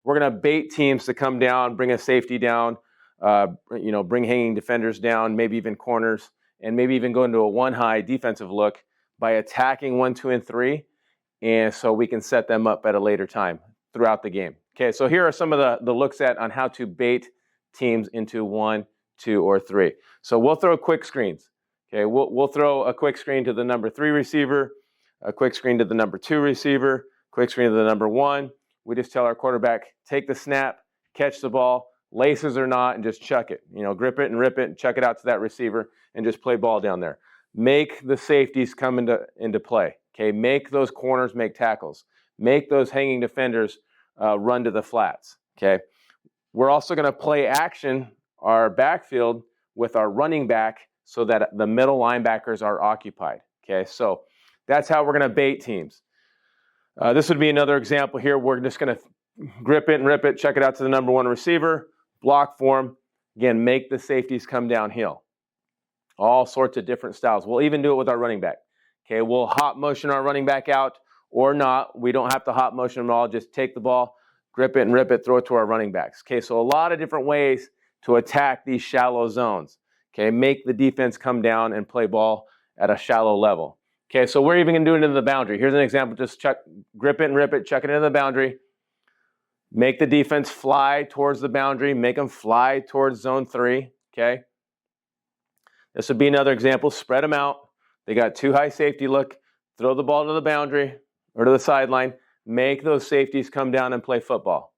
we're going to bait teams to come down, bring a safety down, bring hanging defenders down, maybe even corners, and maybe even go into a one-high defensive look by attacking 1, 2, and 3, and so we can set them up at a later time throughout the game. Okay, so here are some of the looks on how to bait teams into 1, 2, or 3. So we'll throw quick screens. Okay, we'll throw a quick screen to the number 3 receiver, a quick screen to the number 2 receiver, quick screen to the number 1. We just tell our quarterback, take the snap, catch the ball, laces or not, and just chuck it. Grip it and rip it and chuck it out to that receiver and just play ball down there. Make the safeties come into play. Okay, make those corners make tackles. Make those hanging defenders run to the flats. Okay, we're also going to play action our backfield with our running back so that the middle linebackers are occupied. Okay, so that's how we're going to bait teams. This would be another example here. We're just going to grip it and rip it, check it out to the number 1 receiver, block form. Again, make the safeties come downhill. All sorts of different styles. We'll even do it with our running back. Okay, we'll hop motion our running back out or not. We don't have to hop motion them all. Just take the ball, grip it and rip it, throw it to our running backs. Okay, so a lot of different ways to attack these shallow zones. Okay, make the defense come down and play ball at a shallow level. Okay, so we're even going to do it into the boundary. Here's an example. Just grip it and rip it, chuck it into the boundary. Make the defense fly towards the boundary. Make them fly towards zone 3. Okay. This would be another example. Spread them out. They got 2 high safety look. Throw the ball to the boundary or to the sideline. Make those safeties come down and play football.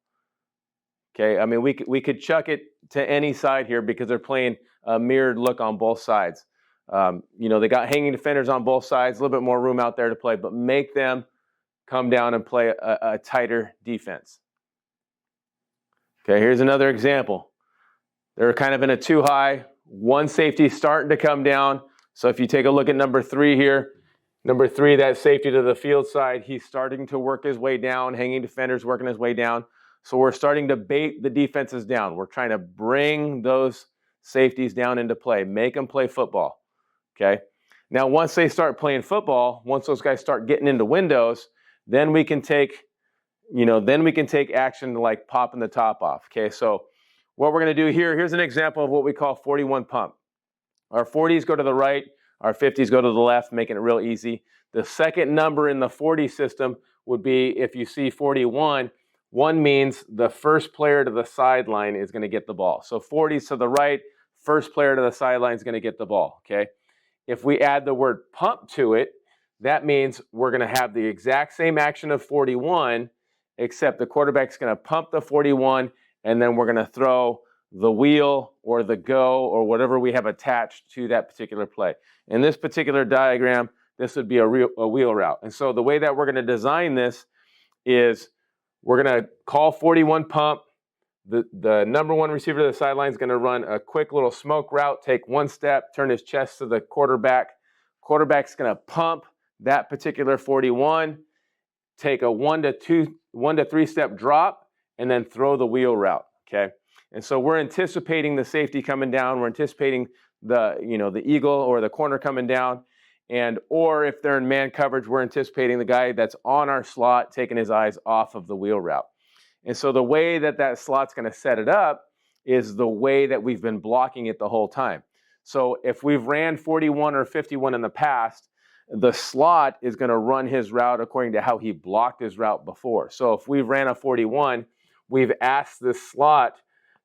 Okay, I mean, we could chuck it to any side here because they're playing a mirrored look on both sides. They got hanging defenders on both sides, a little bit more room out there to play, but make them come down and play a tighter defense. Okay, here's another example. They're kind of in a 2 high, 1 safety starting to come down. So if you take a look at number 3 here, number 3, that safety to the field side, he's starting to work his way down, hanging defenders working his way down. So we're starting to bait the defenses down. We're trying to bring those safeties down into play, make them play football. Okay. Now, once they start playing football, once those guys start getting into windows, then we can take action like popping the top off. Okay. So what we're going to do here's an example of what we call 41 pump. Our 40s go to the right, our 50s go to the left, making it real easy. The second number in the 40 system would be, if you see 41, 1 means the first player to the sideline is going to get the ball. So 40s to the right, first player to the sideline is going to get the ball. Okay. If we add the word pump to it, that means we're going to have the exact same action of 41, except the quarterback's going to pump the 41, and then we're going to throw the wheel or the go or whatever we have attached to that particular play. In this particular diagram, this would be a wheel route. And so the way that we're going to design this is we're going to call 41 pump. The number 1 receiver to the sideline is going to run a quick little smoke route, take 1 step, turn his chest to the quarterback. Quarterback's going to pump that particular 41, take a 1 to 3 step drop, and then throw the wheel route. Okay. And so we're anticipating the safety coming down. We're anticipating the eagle or the corner coming down. Or if they're in man coverage, we're anticipating the guy that's on our slot taking his eyes off of the wheel route. And so the way that slot's going to set it up is the way that we've been blocking it the whole time. So if we've ran 41 or 51 in the past, the slot is going to run his route according to how he blocked his route before. So if we've ran a 41, we've asked the slot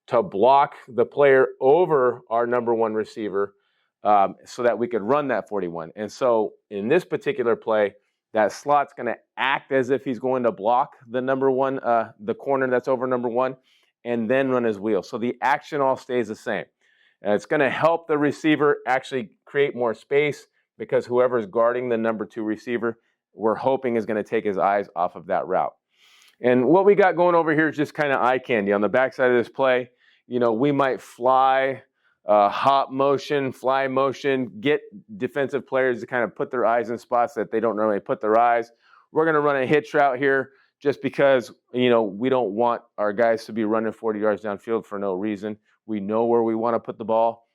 to block the player over our number 1 receiver so that we could run that 41. And so in this particular play, that slot's going to act as if he's going to block the number 1, the corner that's over number 1, and then run his wheel. So the action all stays the same. And it's going to help the receiver actually create more space because whoever's guarding the number 2 receiver, we're hoping is going to take his eyes off of that route. And what we got going over here is just kind of eye candy. On the backside of this play, we might fly, hop motion, fly motion, get defensive players to kind of put their eyes in spots that they don't normally put their eyes. We're going to run a hitch route here just because, we don't want our guys to be running 40 yards downfield for no reason. We know where we want to put the ball.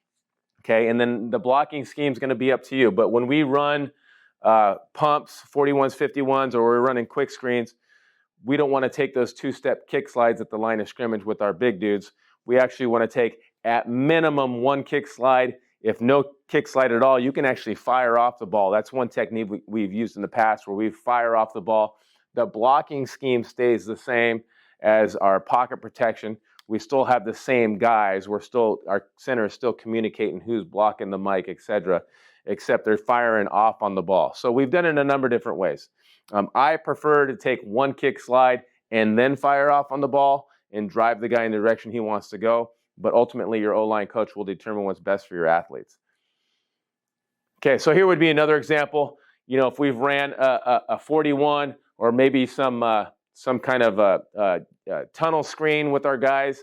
Okay, and then the blocking scheme is going to be up to you. But when we run pumps, 41s, 51s, or we're running quick screens, we don't want to take those two-step kick slides at the line of scrimmage with our big dudes. We actually want to take at minimum one kick slide. If no kick slide at all, you can actually fire off the ball. That's one technique we've used in the past where we fire off the ball. The blocking scheme stays the same as our pocket protection. We still have the same guys. Our center is still communicating who's blocking the mic, etc., except they're firing off on the ball. So we've done it in a number of different ways. I prefer to take one kick slide and then fire off on the ball and drive the guy in the direction he wants to go. But ultimately, your O-line coach will determine what's best for your athletes. Okay, so here would be another example. You know, if we've ran a 41 or maybe some kind of a tunnel screen with our guys,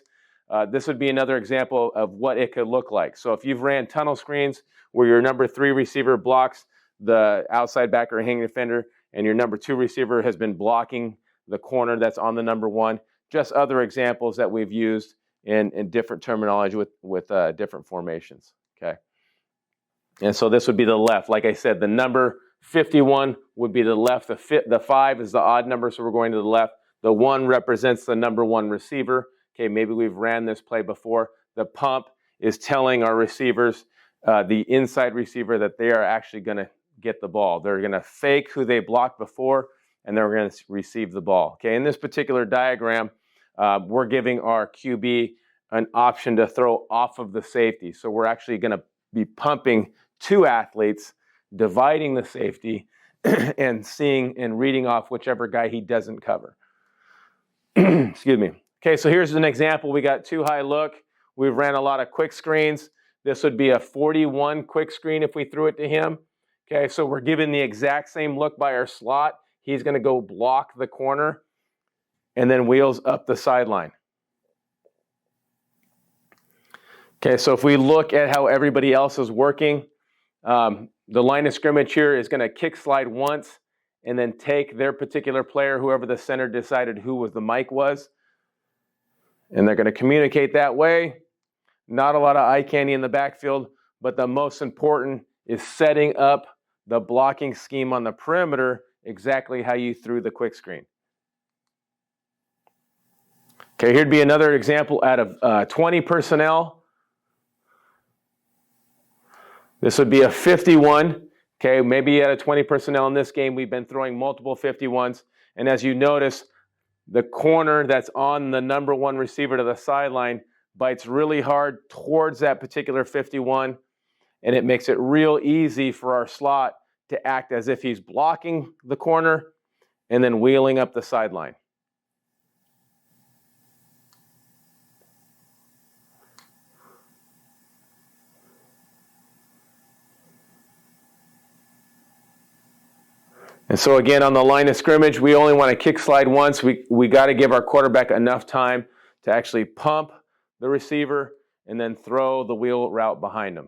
this would be another example of what it could look like. So if you've ran tunnel screens where your number 3 receiver blocks the outside backer or hanging defender, and your number 2 receiver has been blocking the corner that's on the number 1, just other examples that we've used in different terminology with different formations, okay? And so this would be the left. Like I said, the number 51 would be the left. The 5 is the odd number, so we're going to the left. The 1 represents the number 1 receiver. Okay, maybe we've ran this play before. The pump is telling our receivers, the inside receiver, that they are actually going to get the ball. They're going to fake who they blocked before, and they're going to receive the ball. Okay, in this particular diagram, we're giving our QB an option to throw off of the safety. So we're actually going to be pumping 2 athletes, dividing the safety, and seeing and reading off whichever guy he doesn't cover. Excuse me. Okay, so here's an example. We got 2 high look. We've ran a lot of quick screens. This would be a 41 quick screen if we threw it to him. Okay, so we're given the exact same look by our slot. He's going to go block the corner and then wheels up the sideline. Okay, so if we look at how everybody else is working, the line of scrimmage here is going to kick slide once and then take their particular player, whoever the center decided who the mic was, and they're going to communicate that way. Not a lot of eye candy in the backfield, but the most important is setting up the blocking scheme on the perimeter exactly how you threw the quick screen. Okay, here'd be another example out of 20 personnel. This would be a 51. Okay, maybe out of 20 personnel in this game, we've been throwing multiple 51s. And as you notice, the corner that's on the number 1 receiver to the sideline bites really hard towards that particular 51, and it makes it real easy for our slot to act as if he's blocking the corner and then wheeling up the sideline. And so again, on the line of scrimmage, we only want to kick slide once. We got to give our quarterback enough time to actually pump the receiver and then throw the wheel route behind him.